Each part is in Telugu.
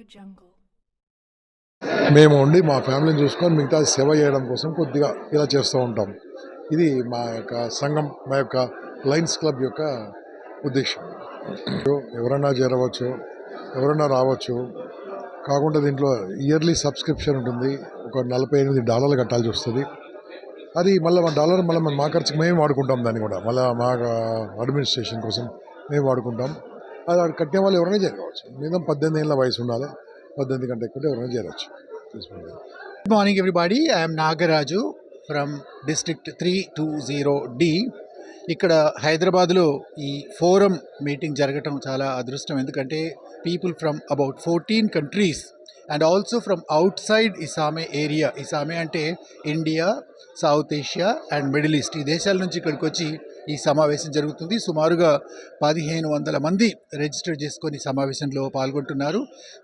AudioJungle. మేము ఉండి మా ఫ్యామిలీని చూసుకొని మిగతా సేవ చేయడం కోసం కొద్దిగా ఇలా చేస్తూ ఉంటాం. ఇది మా యొక్క సంఘం, మా యొక్క లయన్స్ క్లబ్ యొక్క ఉద్దేశం. ఎవరన్నా చేరవచ్చు, ఎవరన్నా రావచ్చు. కాకుండా దీంట్లో ఇయర్లీ సబ్స్క్రిప్షన్ ఉంటుంది. ఒక $48 కట్టాల్సి వస్తుంది. అది మళ్ళీ $1 మళ్ళీ మా ఖర్చుకి మేము వాడుకుంటాం. దాన్ని కూడా మళ్ళీ మా అడ్మినిస్ట్రేషన్ కోసం మేము వాడుకుంటాం. అది కట్టిన వాళ్ళు ఎవరైనా చేరవచ్చు. మినిమం 18 ఏళ్ళ వయసు ఉండాలి. 18 కంటే ఎక్కువ ఎవరైనా చేరవచ్చు. Good morning, everybody. I am Nagaraju from District 320D. ఇక్కడ హైదరాబాద్లో ఈ ఫోరం మీటింగ్ జరగటం చాలా అదృష్టం. ఎందుకంటే people from about 14 countries and also from outside ISAME area. ISAME అంటే India, South Asia and Middle East, ఈ దేశాల నుంచి ఇక్కడికి వచ్చి ఈ సమావేశం జరుగుతుంది. సుమారుగా 1500 మంది రిజిస్టర్ చేసుకొని సమావేశంలో పాల్గొంటున్నారు.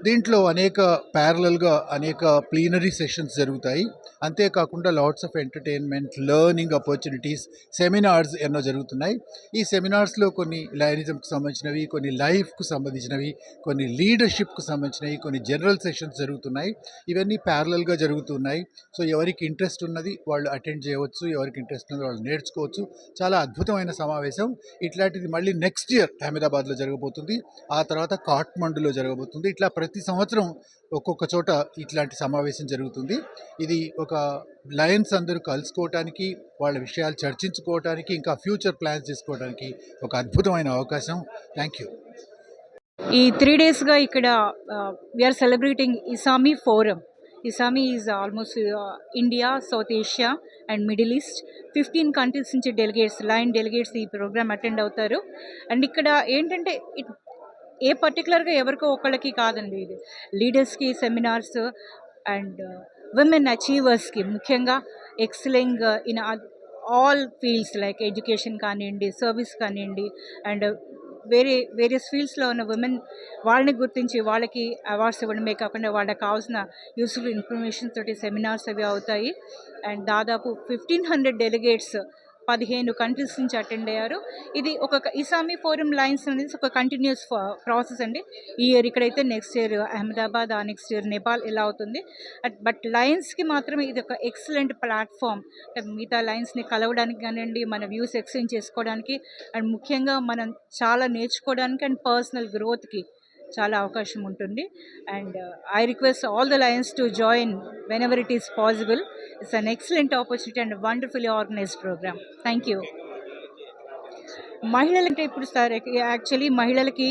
దీంట్లో అనేక ప్యారలల్గా అనేక ప్లీనరీ సెషన్స్ జరుగుతాయి. అంతేకాకుండా lots of entertainment, learning opportunities, seminars ఎన్నో జరుగుతున్నాయి. ఈ సెమినార్స్లో కొన్ని లయనిజంకు సంబంధించినవి, కొన్ని లైఫ్కు సంబంధించినవి, కొన్ని లీడర్షిప్కు సంబంధించినవి, కొన్ని జనరల్ సెషన్స్ జరుగుతున్నాయి. ఇవన్నీ ప్యారలల్గా జరుగుతున్నాయి. సో ఎవరికి ఇంట్రెస్ట్ ఉన్నది వాళ్ళు అటెండ్ చేయవచ్చు, ఎవరికి ఇంట్రెస్ట్ ఉన్నది వాళ్ళు నేర్చుకోవచ్చు. చాలా అద్భుతమైన సమావేశం. ఇట్లాంటిది మళ్ళీ నెక్స్ట్ ఇయర్ అహ్మదాబాద్లో జరగబోతుంది, ఆ తర్వాత కాఠ్మండులో జరగబోతుంది. ఇట్లా ప్రతి సంవత్సరం ఒక్కొక్క చోట ఇట్లాంటి సమావేశం జరుగుతుంది. ఇది ఒక లయన్స్ అందరూ కలుసుకోవటానికి, వాళ్ళ విషయాలు చర్చించుకోవటానికి, ఇంకా ఫ్యూచర్ ప్లాన్స్ చేసుకోవడానికి ఒక అద్భుతమైన అవకాశం. Thank you. ఈ 3 డేస్గా ఇక్కడ we are celebrating ISAME forum. ISAME is almost India, South Asia and Middle East 15 countries నుంచి లైన్ డెలిగేట్స్ ఈ ప్రోగ్రామ్ అటెండ్ అవుతారు. అండ్ ఇక్కడ ఏంటంటే ఏ పర్టికులర్గా ఎవరికో ఒకళ్ళకి కాదండి, ఇది లీడర్స్కి సెమినార్స్ అండ్ విమెన్ అచీవర్స్కి, ముఖ్యంగా excelling in all fields like education కానివ్వండి, సర్వీస్ కానివ్వండి, అండ్ వేరియస్ ఫీల్డ్స్లో ఉన్న ఉమెన్ వాళ్ళని గుర్తించి వాళ్ళకి అవార్డ్స్ ఇవ్వడమే కాకుండా వాళ్ళకి కావాల్సిన యూస్ఫుల్ ఇన్ఫర్మేషన్ తోటి సెమినార్స్ అవి అవుతాయి. అండ్ దాదాపు 1500 డెలిగేట్స్ 15 కంట్రీస్ నుంచి అటెండ్ అయ్యారు. ఇది ఒక ఇసామీ ఫోరం లైన్స్ అనేది ఒక కంటిన్యూస్ ప్రాసెస్ అండి. ఈ ఇయర్ ఇక్కడైతే నెక్స్ట్ ఇయర్ అహ్మదాబాద్, ఆ నెక్స్ట్ ఇయర్ నేపాల్ ఇలా అవుతుంది. బట్ లైన్స్కి మాత్రం ఇది ఒక ఎక్సలెంట్ ప్లాట్ఫామ్. మిగతా లైన్స్ని కలవడానికి కానివ్వండి, మన వ్యూస్ ఎక్స్చేంజ్ చేసుకోవడానికి, అండ్ ముఖ్యంగా మనం చాలా నేర్చుకోవడానికి అండ్ పర్సనల్ గ్రోత్కి చాలా అవకాశం ఉంటుంది. And I request all the Lions to join whenever it is possible. It's an excellent opportunity and a wonderfully organized program. Thank you. మహిళలంటే ఇప్పుడు సార్ యాక్చువల్లీ మహిళలకి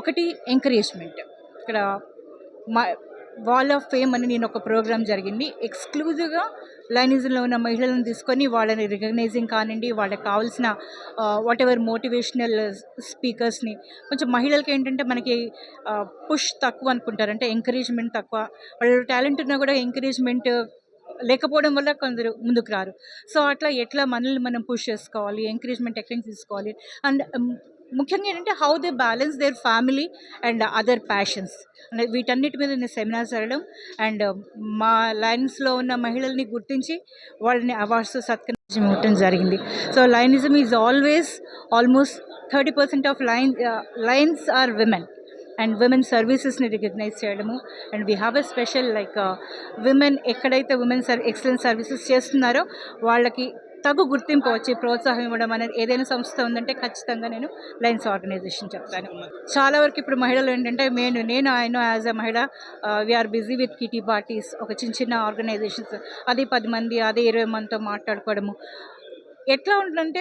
ఒకటి ఎంకరేజ్మెంట్. ఇక్కడ వాల్ ఆఫ్ ఫేమ్ అని నేను ఒక ప్రోగ్రామ్ జరిగింది, ఎక్స్క్లూజివ్గా లైనిజంలో ఉన్న మహిళలను తీసుకొని వాళ్ళని రికగ్నైజింగ్ కానివ్వండి, వాళ్ళకి కావాల్సిన వాట్ ఎవర్ మోటివేషనల్ స్పీకర్స్ని. కొంచెం మహిళలకి ఏంటంటే మనకి పుష్ తక్కువ అనుకుంటారు, అంటే ఎంకరేజ్మెంట్ తక్కువ. వాళ్ళు టాలెంట్ ఉన్నా కూడా ఎంకరేజ్మెంట్ లేకపోవడం వల్ల కొందరు ముందుకు రారు. సో అట్లా ఎట్లా మనల్ని మనం పుష్ చేసుకోవాలి, ఎంకరేజ్మెంట్ ఎక్కడి నుంచి తీసుకోవాలి, అండ్ ముఖ్యంగా ఏంటంటే how they balance their family and other passions అంటే వీటన్నిటి మీద నేను సెమినార్స్ జరగడం, అండ్ మా లైన్స్లో ఉన్న మహిళల్ని గుర్తించి వాళ్ళని అవార్డ్స్ సత్కరించడం ఇవ్వటం జరిగింది. So Lionism is almost 30% of Lions are women and women సర్వీసెస్ని రికగ్నైజ్ చేయడము. And we have a special like women ఎక్కడైతే విమెన్ ఎక్సలెంట్ సర్వీసెస్ చేస్తున్నారో వాళ్ళకి తగు గుర్తింపు వచ్చి ప్రోత్సాహం ఇవ్వడం అనేది ఏదైనా సంస్థ ఉందంటే ఖచ్చితంగా నేను లైన్స్ ఆర్గనైజేషన్ చెప్తాను. చాలా వరకు ఇప్పుడు మహిళలు ఏంటంటే నేను ఆయన యాజ్ అ మహిళ we are busy with kitty parties, ఒక చిన్న ఆర్గనైజేషన్స్, అది 10 మంది, అదే 20 మందితో మాట్లాడుకోవడము. ఎట్లా ఉంటుందంటే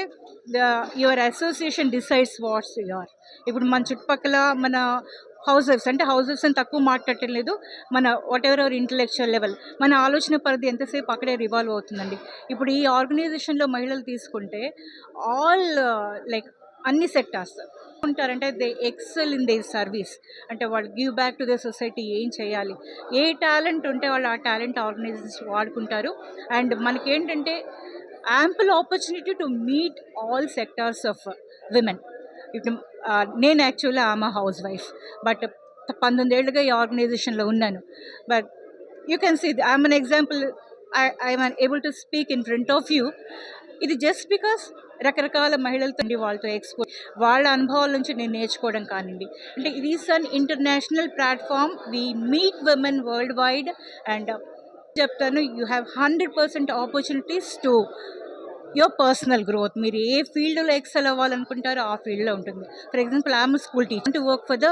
your association decides what's your. ఇప్పుడు మన చుట్టుపక్కల మన హౌస్ వైఫ్స్ అని తక్కువ మాట్లాడటం లేదు, మన whatever our intellectual level, మన ఆలోచన పరిధి ఎంతసేపు అక్కడే రివాల్వ్ అవుతుందండి. ఇప్పుడు ఈ ఆర్గనైజేషన్లో మహిళలు తీసుకుంటే ఆల్ లైక్ అన్ని సెక్టార్స్ ఉంటారంటే they excel in their service. అంటే వాళ్ళు give back to the society ఏం చేయాలి, ఏ టాలెంట్ ఉంటే వాళ్ళు ఆ టాలెంట్ ఆర్గనైజేషన్ వాడుకుంటారు. అండ్ మనకేంటంటే ample opportunity to meet all sectors of women. ఇప్పుడు నేను యాక్చువల్లీ ఆమె హౌస్ వైఫ్, బట్ 19 ఏళ్ళుగా ఈ ఆర్గనైజేషన్లో ఉన్నాను. But you can see I'm an example, I'm able to speak in front of you. ఇది జస్ట్ బికాస్ రకరకాల మహిళలతో వాళ్ళతో వాళ్ళ అనుభవాల నుంచి నేను నేర్చుకోవడం కానివ్వండి. అంటే ఇది is an international platform. We meet women worldwide and చెప్తాను, you have 100% opportunities to your personal growth. మీరు ఏ ఫీల్డ్లో ఎక్సెల్ అవ్వాలనుకుంటారో ఆ ఫీల్డ్లో ఉంటుంది. For example I'm school teacher to work for the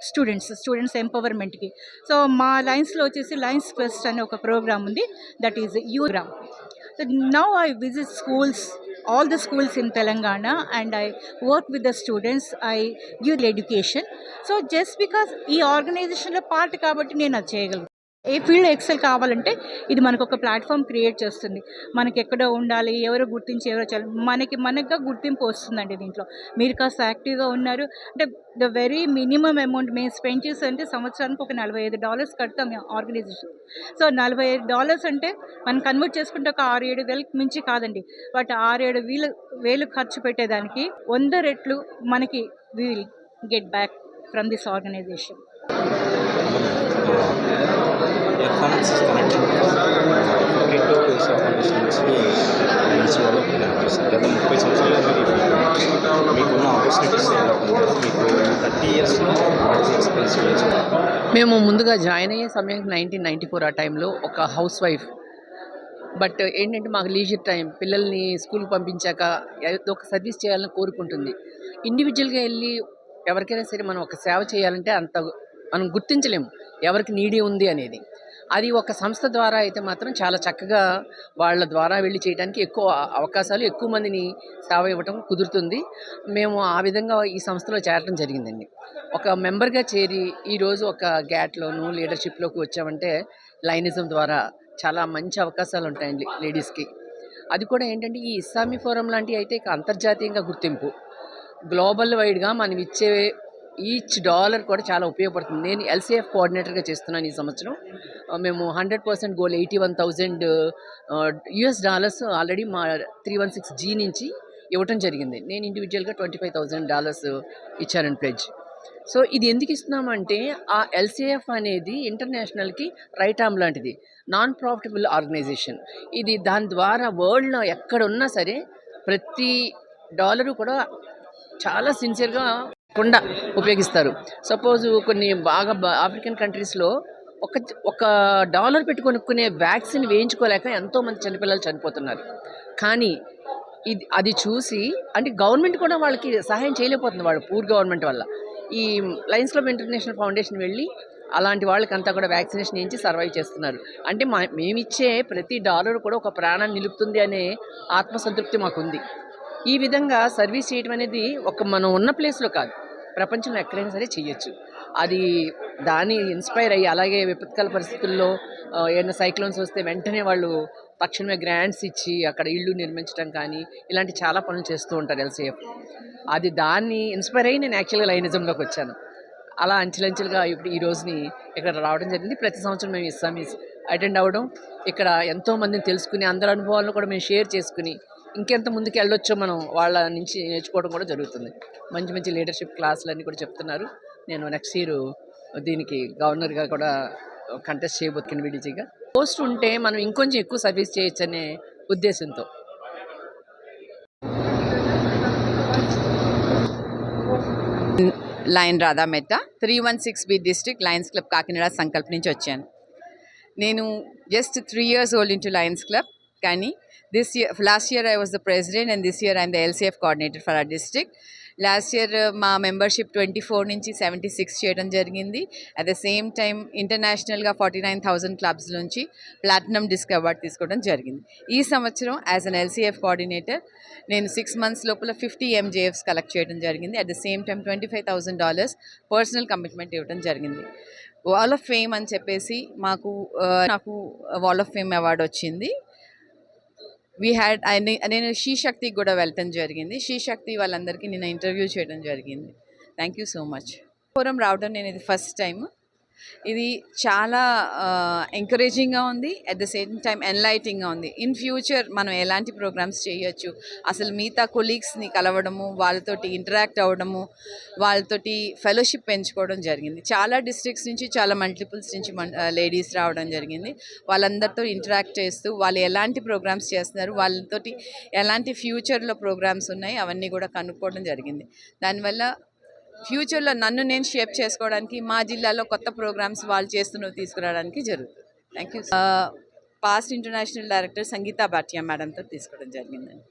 students ఎంపవర్మెంట్కి. సో మా లైన్స్లో వచ్చేసి లైన్స్ క్వెస్ట్ అనే ఒక ప్రోగ్రామ్ ఉంది, that is you program. So now I visit schools, all the schools in Telangana, and I work with the students. I give education. So just because ఈ ఆర్గనైజేషన్లో పార్ట్ కాబట్టి నేను అది చేయగలను. ఏ ఫీల్డ్ ఎక్సెల్ కావాలంటే ఇది మనకు ఒక ప్లాట్ఫామ్ క్రియేట్ చేస్తుంది. మనకి ఎక్కడో ఉండాలి, ఎవరో గుర్తించి ఎవరో చేయాలి, మనగా గుర్తింపు వస్తుందండి దీంట్లో. మీరు కాస్త యాక్టివ్గా ఉన్నారు అంటే ద వెరీ మినిమం అమౌంట్ మేము స్పెండ్ చేసారంటే సంవత్సరానికి ఒక $45 కడతాం ఆర్గనైజేషన్. సో $45 అంటే మనం కన్వర్ట్ చేసుకుంటే ఒక 6-7 వేలకు మించి కాదండి. బట్ 6-7 వేలు ఖర్చు పెట్టేదానికి 100 రెట్లు మనకి we will get back from this organisation. Electronics connected 52 years of foundation నుంచి లైన్స్ డెవలప్మెంట్ చేశారు. గత 30 సంవత్సరాలుగా మీరు మీకున్న ఆపర్చునిటీస్ డెవలప్మెంట్ మీకు 30 ఇయర్స్లో ఎక్స్పీరియన్స్. మేము ముందుగా జాయిన్ అయ్యే సమయం 1994 ఆ టైంలో ఒక హౌస్ వైఫ్. బట్ ఏంటంటే మాకు లీజర్ టైం, పిల్లల్ని స్కూల్కి పంపించాక ఏదో ఒక సర్వీస్ చేయాలని కోరుకుంటుంది. ఇండివిజువల్గా వెళ్ళి ఎవరికైనా సరే మనం ఒక సేవ చేయాలంటే అంత మనం గుర్తించలేము ఎవరికి నీడీ ఉంది అనేది. అది ఒక సంస్థ ద్వారా అయితే మాత్రం చాలా చక్కగా వాళ్ళ ద్వారా వెళ్ళి చేయడానికి ఎక్కువ అవకాశాలు, ఎక్కువ మందిని సేవ ఇవ్వటం కుదురుతుంది. మేము ఆ విధంగా ఈ సంస్థలో చేరడం జరిగిందండి. ఒక మెంబర్గా చేరి ఈరోజు ఒక గ్యాట్లోను లీడర్షిప్లోకి వచ్చామంటే లైనిజం ద్వారా చాలా మంచి అవకాశాలు ఉంటాయండి లేడీస్కి. అది కూడా ఏంటంటే ఈ ఇస్లామీ ఫోరం లాంటివి అయితే ఇక అంతర్జాతీయంగా గుర్తింపు, గ్లోబల్ వైడ్గా మనం ఇచ్చే ఈచ్ డాలర్ కూడా చాలా ఉపయోగపడుతుంది. నేను ఎల్సీఎఫ్ కోఆర్డినేటర్గా చేస్తున్నాను ఈ సంవత్సరం. మేము 100% గోల్ $81,000 ఆల్రెడీ మా 316G నుంచి ఇవ్వటం జరిగింది. నేను ఇండివిజువల్గా $25,000 ఇచ్చానని ప్లెడ్జ్. సో ఇది ఎందుకు ఇస్తున్నామంటే ఆ ఎల్సీఎఫ్ అనేది ఇంటర్నేషనల్కి రైట్ ఆర్మ్ లాంటిది, నాన్ ప్రాఫిటబుల్ ఆర్గనైజేషన్. ఇది దాని ద్వారా వరల్డ్లో ఎక్కడున్నా సరే ప్రతి డాలరు కూడా చాలా సిన్సియర్గా కుండా ఉపయోగిస్తారు. సపోజ్ కొన్ని బాగా ఆఫ్రికన్ కంట్రీస్లో ఒక $1 పెట్టి కొనుక్కునే వ్యాక్సిన్ వేయించుకోలేక ఎంతోమంది చిన్నపిల్లలు చనిపోతున్నారు. కానీ అది చూసి అంటే గవర్నమెంట్ కూడా వాళ్ళకి సహాయం చేయలేకపోతుంది, వాళ్ళు పూర్ గవర్నమెంట్ వల్ల. ఈ లయన్స్ క్లబ్ ఇంటర్నేషనల్ ఫౌండేషన్ వెళ్ళి అలాంటి వాళ్ళకంతా కూడా వ్యాక్సినేషన్ వేయించి సర్వైవ్ చేస్తున్నారు. అంటే మేమిచ్చే ప్రతి డాలర్ కూడా ఒక ప్రాణాన్ని నిలుపుతుంది అనే ఆత్మసంతృప్తి మాకుంది. ఈ విధంగా సర్వీస్ చేయడం అనేది మనం ఉన్న ప్లేస్లో కాదు, ప్రపంచంలో ఎక్కడైనా సరే చేయొచ్చు. అది దాన్ని ఇన్స్పైర్ అయ్యి అలాగే విపత్కాల పరిస్థితుల్లో ఏదైనా సైక్లోన్స్ వస్తే వెంటనే వాళ్ళు తక్షణమే గ్రాంట్స్ ఇచ్చి అక్కడ ఇళ్ళు నిర్మించడం కానీ ఇలాంటి చాలా పనులు చేస్తూ ఉంటారు ఎల్సీఎఫ్. అది దాన్ని ఇన్స్పైర్ అయ్యి నేను యాక్చువల్గా లైనిజంలోకి వచ్చాను. అలా అంచెలంచెలుగా ఇప్పుడు ఈ రోజుని ఇక్కడ రావడం జరిగింది. ప్రతి సంవత్సరం మేము ఇస్లామీస్ అటెండ్ అవ్వడం, ఇక్కడ ఎంతోమందిని తెలుసుకుని అందరి అనుభవాలను కూడా మేము షేర్ చేసుకుని ఇంకెంత ముందుకు వెళ్ళొచ్చో మనం వాళ్ళ నుంచి నేర్చుకోవడం కూడా జరుగుతుంది. మంచి మంచి లీడర్షిప్ క్లాసులన్నీ కూడా చెప్తున్నారు. నేను నెక్స్ట్ ఇయర్ దీనికి గవర్నర్గా కూడా కంటెస్ట్ చేయబోతున్నాను విడిజిగా. పోస్ట్ ఉంటే మనం ఇంకొంచెం ఎక్కువ సర్వీస్ చేయొచ్చు అనే ఉద్దేశంతో. Lion Radha Mehta, 316B district Lions club Kakinada Sankalp నుంచి వచ్చాను. నేను just 3 years old into Lions club, కానీ last year I was the president and this year I'm the LCF coordinator for our district. Last year మా మెంబర్షిప్ 24 నుంచి 76 చేయడం జరిగింది. అట్ ద సేమ్ టైం ఇంటర్నేషనల్గా 49,000 క్లబ్స్ నుంచి ప్లాటినం డిస్క్ అవార్డ్ తీసుకోవడం జరిగింది. ఈ సంవత్సరం యాజ్ అన్ ఎల్సీఎఫ్ కోఆర్డినేటర్ నేను 6 months లోపల 50 MJFs కలెక్ట్ చేయడం జరిగింది. At the same time $25,000 personal commitment ఇవ్వడం జరిగింది. వాల్ ఆఫ్ ఫేమ్ అని చెప్పేసి నాకు వాల్ ఆఫ్ ఫేమ్ అవార్డు వచ్చింది. నేను శ్రీ శక్తికి కూడా వెళ్ళటం జరిగింది. శ్రీ శక్తి వాళ్ళందరికీ నేను ఇంటర్వ్యూ చేయడం జరిగింది. Thank you so much. Forum రావడం నేను ఇది ఫస్ట్ టైం. ఇది చాలా ఎంకరేజింగ్గా ఉంది, అట్ ద సేమ్ టైం ఎన్లైటింగ్గా ఉంది. ఇన్ ఫ్యూచర్ మనం ఎలాంటి ప్రోగ్రామ్స్ చేయొచ్చు, అసలు మిగతా కొలీగ్స్ని కలవడము, వాళ్ళతోటి ఇంటరాక్ట్ అవ్వడము, వాళ్ళతోటి ఫెలోషిప్ పెంచుకోవడం జరిగింది. చాలా డిస్ట్రిక్ట్స్ నుంచి, చాలా మల్టిపుల్స్ నుంచి లేడీస్ రావడం జరిగింది. వాళ్ళందరితో ఇంటరాక్ట్ చేస్తూ వాళ్ళు ఎలాంటి ప్రోగ్రామ్స్ చేస్తున్నారు, వాళ్ళతోటి ఎలాంటి ఫ్యూచర్లో ప్రోగ్రామ్స్ ఉన్నాయి అవన్నీ కూడా కనుక్కోవడం జరిగింది. దానివల్ల ఫ్యూచర్లో నన్ను నేను షేప్ చేసుకోవడానికి మా జిల్లాలో కొత్త ప్రోగ్రామ్స్ వాళ్ళు చేస్తున్నవి తీసుకురావడానికి జరుగుతుంది. Thank you. Past international director Sangeeta Bhatia మేడంతో తీసుకోవడం జరిగిందండి.